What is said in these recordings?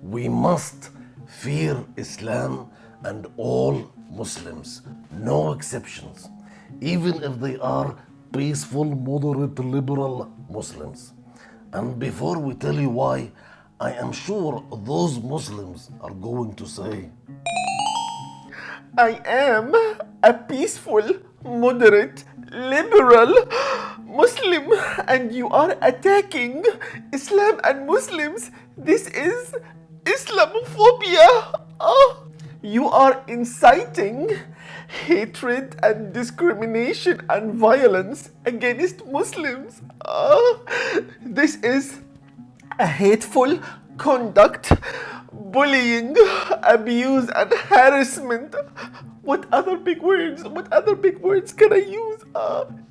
We must fear Islam and all Muslims, no exceptions, even if they are peaceful, moderate, liberal Muslims. And before we tell you why, I am sure those Muslims are going to say, I am a peaceful, moderate, liberal Muslim, and you are attacking Islam and Muslims. This is Islamophobia. You are inciting hatred and discrimination and violence against Muslims. This is a hateful conduct, bullying, abuse, and harassment. What other big words can I use?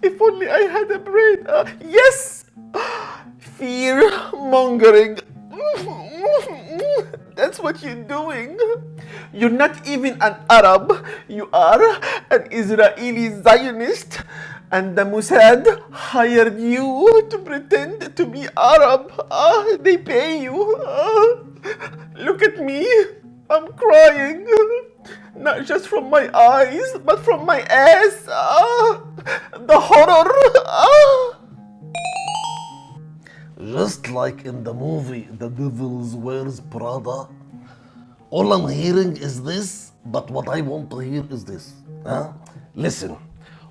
If only I had a brain. Yes! Fear mongering. That's what you're doing. You're not even an Arab. You are an Israeli Zionist. And the Mossad hired you to pretend to be Arab. They pay you. Look at me. I'm crying. Not just from my eyes, but from my ass. The horror. just like in the movie The Devil Wears Prada, all I'm hearing is this, but what I want to hear is this. Listen,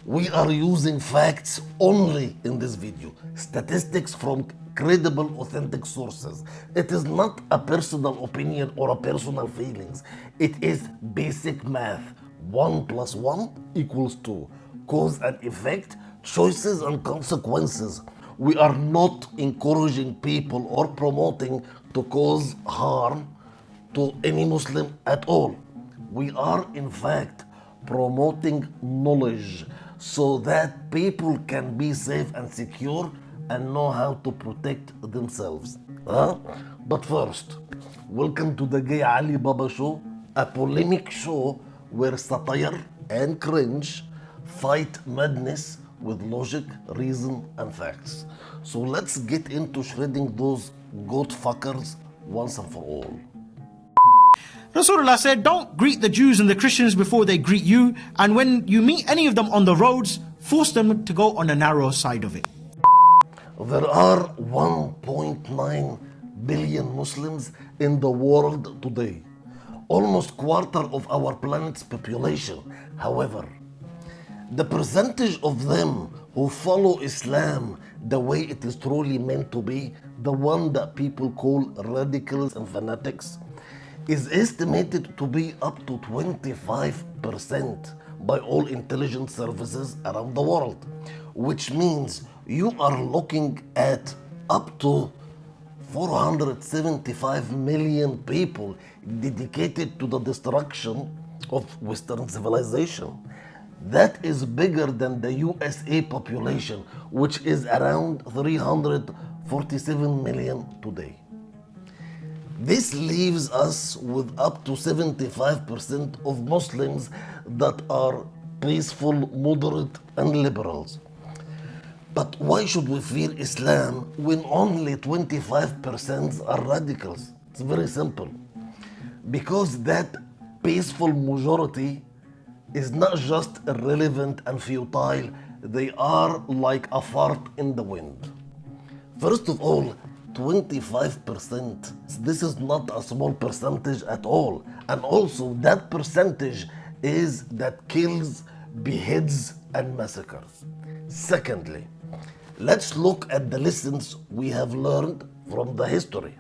we are using facts only in this video, statistics from credible, authentic sources. It is not a personal opinion or a personal feelings. It is basic math. 1 + 1 = 2. Cause and effect, choices and consequences. We are not encouraging people or promoting to cause harm to any Muslim at all. We are in fact promoting knowledge so that people can be safe and secure and know how to protect themselves. But first, welcome to the 𝗬𝗪𝗶𝗶 show, a polemic show where satire and cringe fight madness with logic, reason, and facts. So let's get into shredding those goat fuckers once and for all. Rasulullah said, don't greet the Jews and the Christians before they greet you, and when you meet any of them on the roads, force them to go on the narrow side of it. There are 1.9 billion Muslims in the world today, almost quarter of our planet's population. However, the percentage of them who follow Islam the way it is truly meant to be, the one that people call radicals and fanatics, is estimated to be up to 25% by all intelligence services around the world, which means you are looking at up to 475 million people dedicated to the destruction of Western civilization. That is bigger than the USA population, which is around 347 million today. This leaves us with up to 75% of Muslims that are peaceful, moderate, and liberals. But why should we fear Islam when only 25% are radicals? It's very simple. Because that peaceful majority is not just irrelevant and futile, they are like a fart in the wind. First of all, 25%, this is not a small percentage at all. And also that percentage is that kills, beheads, and massacres. Secondly, let's look at the lessons we have learned from the history.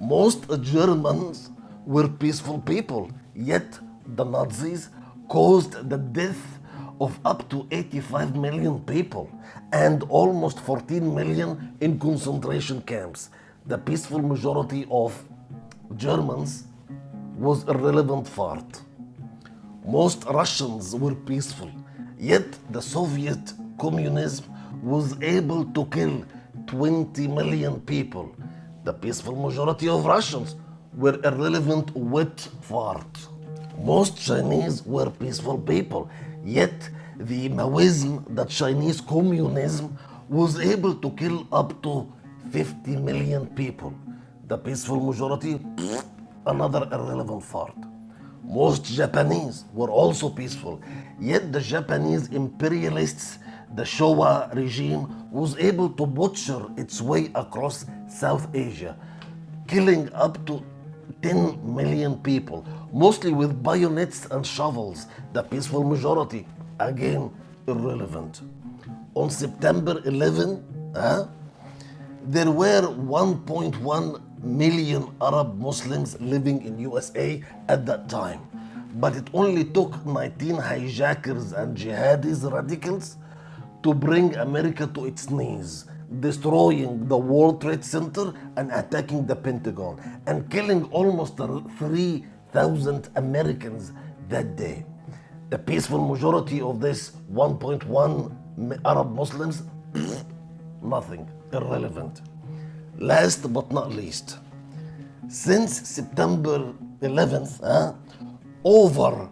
Most Germans were peaceful people, yet the Nazis caused the death of up to 85 million people and almost 14 million in concentration camps. The peaceful majority of Germans was irrelevant fart. Most Russians were peaceful, yet the Soviet communism was able to kill 20 million people. The peaceful majority of Russians were irrelevant wet fart. Most Chinese were peaceful people, yet the Maoism, the Chinese communism, was able to kill up to 50 million people. The peaceful majority, another irrelevant fart. Most Japanese were also peaceful, yet the Japanese imperialists, the Showa regime, was able to butcher its way across South Asia, killing up to 10 million people, mostly with bayonets and shovels. The peaceful majority, again, irrelevant. On September 11, there were 1.1 million Arab Muslims living in USA at that time. But it only took 19 hijackers and jihadis radicals to bring America to its knees, destroying the World Trade Center and attacking the Pentagon and killing almost 3,000 Americans that day. The peaceful majority of this 1.1 Arab Muslims, nothing, irrelevant. Last but not least, since September 11th, over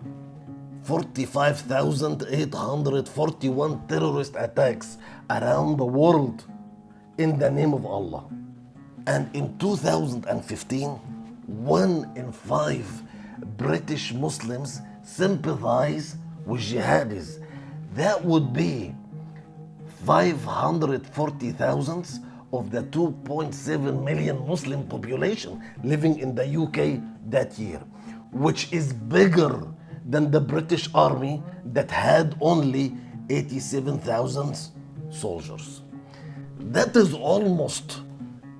45,841 terrorist attacks around the world in the name of Allah. And in 2015, 1 in 5 British Muslims sympathize with jihadis. That would be 540,000 of the 2.7 million Muslim population living in the UK that year, which is bigger than the British Army that had only 87,000 soldiers. That is almost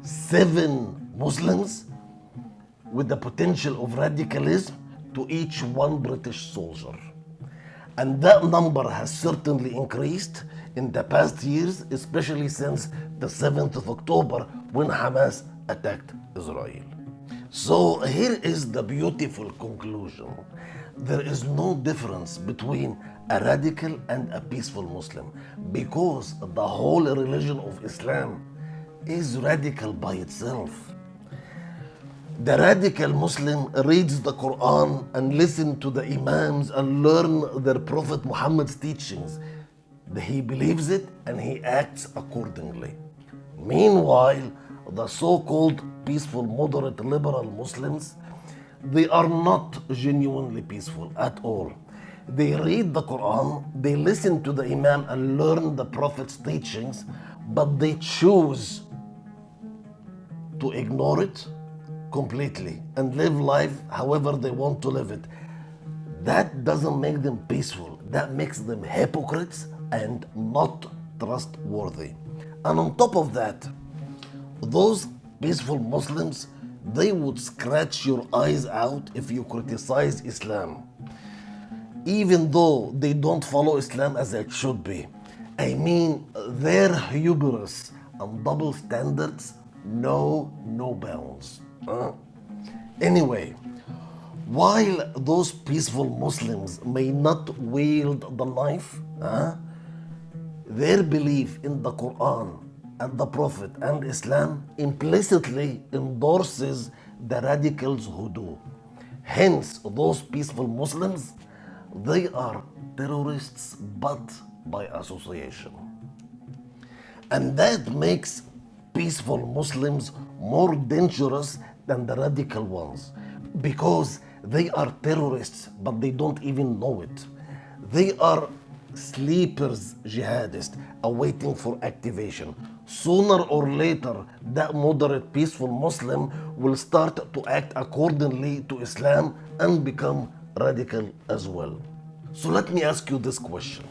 7 Muslims with the potential of radicalism to each 1 British soldier. And that number has certainly increased in the past years, especially since the 7th of October when Hamas attacked Israel. So here is the beautiful conclusion. There is no difference between a radical and a peaceful Muslim, because the whole religion of Islam is radical by itself. The radical Muslim reads the Quran and listens to the Imams and learn their Prophet Muhammad's teachings. He believes it and he acts accordingly. Meanwhile, the so-called peaceful, moderate, liberal Muslims, they are not genuinely peaceful at all. They read the Quran, they listen to the Imam and learn the Prophet's teachings, but they choose to ignore it completely and live life however they want to live it. That doesn't make them peaceful. That makes them hypocrites and not trustworthy. And on top of that, those peaceful Muslims, they would scratch your eyes out if you criticize Islam, even though they don't follow Islam as it should be. I mean, their hubris and double standards know no bounds. Anyway, while those peaceful Muslims may not wield the knife, their belief in the Quran and the Prophet and Islam implicitly endorses the radicals who do. Hence, those peaceful Muslims, they are terrorists but by association. And that makes peaceful Muslims more dangerous than the radical ones, because they are terrorists but they don't even know it. They are sleepers jihadists awaiting for activation. Sooner or later, that moderate peaceful Muslim will start to act accordingly to Islam and become radical as well. So let me ask you this question.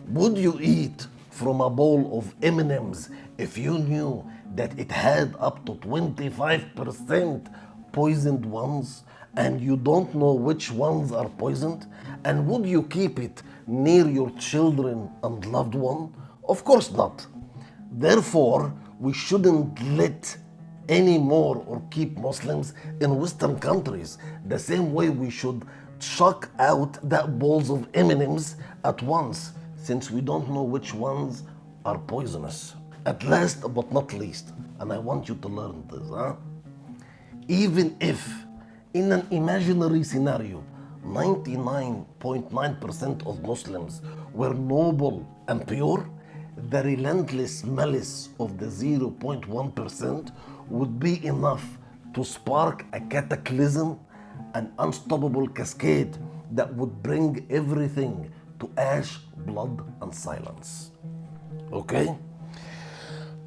Would you eat from a bowl of M&Ms if you knew that it had up to 25% poisoned ones and you don't know which ones are poisoned? And would you keep it near your children and loved one? Of course not. Therefore, we shouldn't let any more or keep Muslims in Western countries the same way we should chuck out that bowls of M&Ms at once, since we don't know which ones are poisonous. At last but not least, and I want you to learn this, even if in an imaginary scenario 99.9% of Muslims were noble and pure, the relentless malice of the 0.1% would be enough to spark a cataclysm, an unstoppable cascade that would bring everything to ash, blood, and silence. Okay?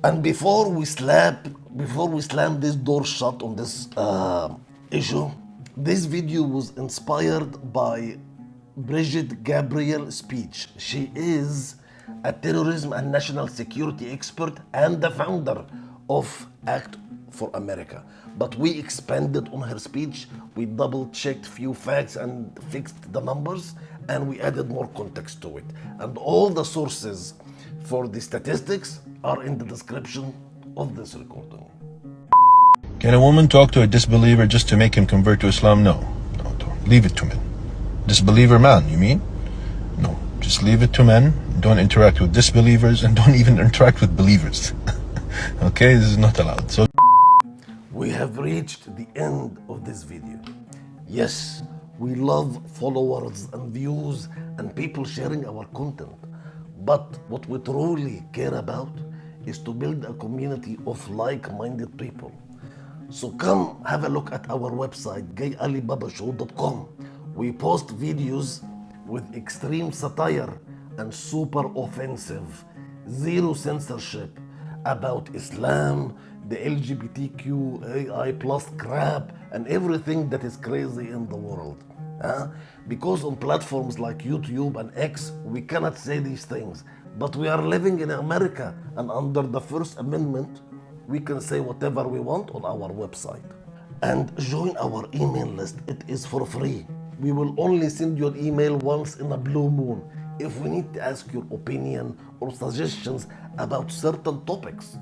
And before we slam this door shut on this issue, this video was inspired by Brigitte Gabrielle's speech. She is a terrorism and national security expert and the founder of Act for America. But we expanded on her speech, we double-checked few facts and fixed the numbers, and we added more context to it. And all the sources for the statistics are in the description of this recording. Can a woman talk to a disbeliever just to make him convert to Islam? No. No, don't. Leave it to men. Disbeliever man, you mean? No. Just leave it to men. Don't interact with disbelievers and don't even interact with believers. Okay? This is not allowed. So We have reached the end of this video. Yes, we love followers and views and people sharing our content. But what we truly care about is to build a community of like-minded people. So come have a look at our website, 𝗬𝗪𝗶𝗶𝗪.com. We post videos with extreme satire and super offensive, zero censorship about Islam, the LGBTQAI plus crap, and everything that is crazy in the world. Because on platforms like YouTube and X, we cannot say these things. But we are living in America, and under the First Amendment, we can say whatever we want on our website. And join our email list. It is for free. We will only send you an email once in a blue moon if we need to ask your opinion or suggestions about certain topics,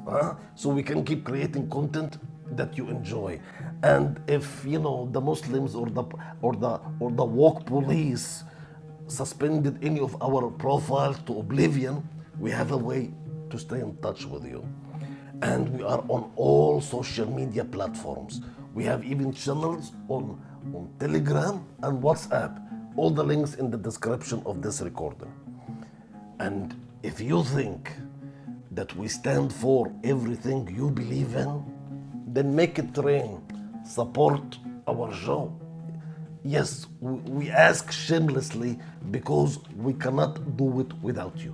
so we can keep creating content that you enjoy. And if the Muslims or the woke police suspended any of our profiles to oblivion, we have a way to stay in touch with you. And we are on all social media platforms. We have even channels on Telegram and WhatsApp. All the links in the description of this recording. And if you think that we stand for everything you believe in, then make it rain. Support our show. Yes, we ask shamelessly because we cannot do it without you.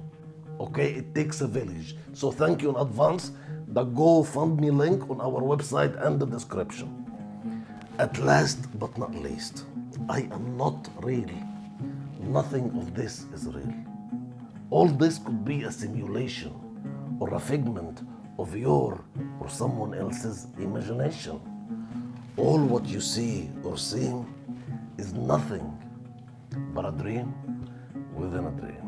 Okay, it takes a village. So thank you in advance. The GoFundMe link on our website and the description. At last but not least, I am not real. Nothing of this is real. All this could be a simulation or a figment of your or someone else's imagination. All what you see or seem is nothing but a dream within a dream.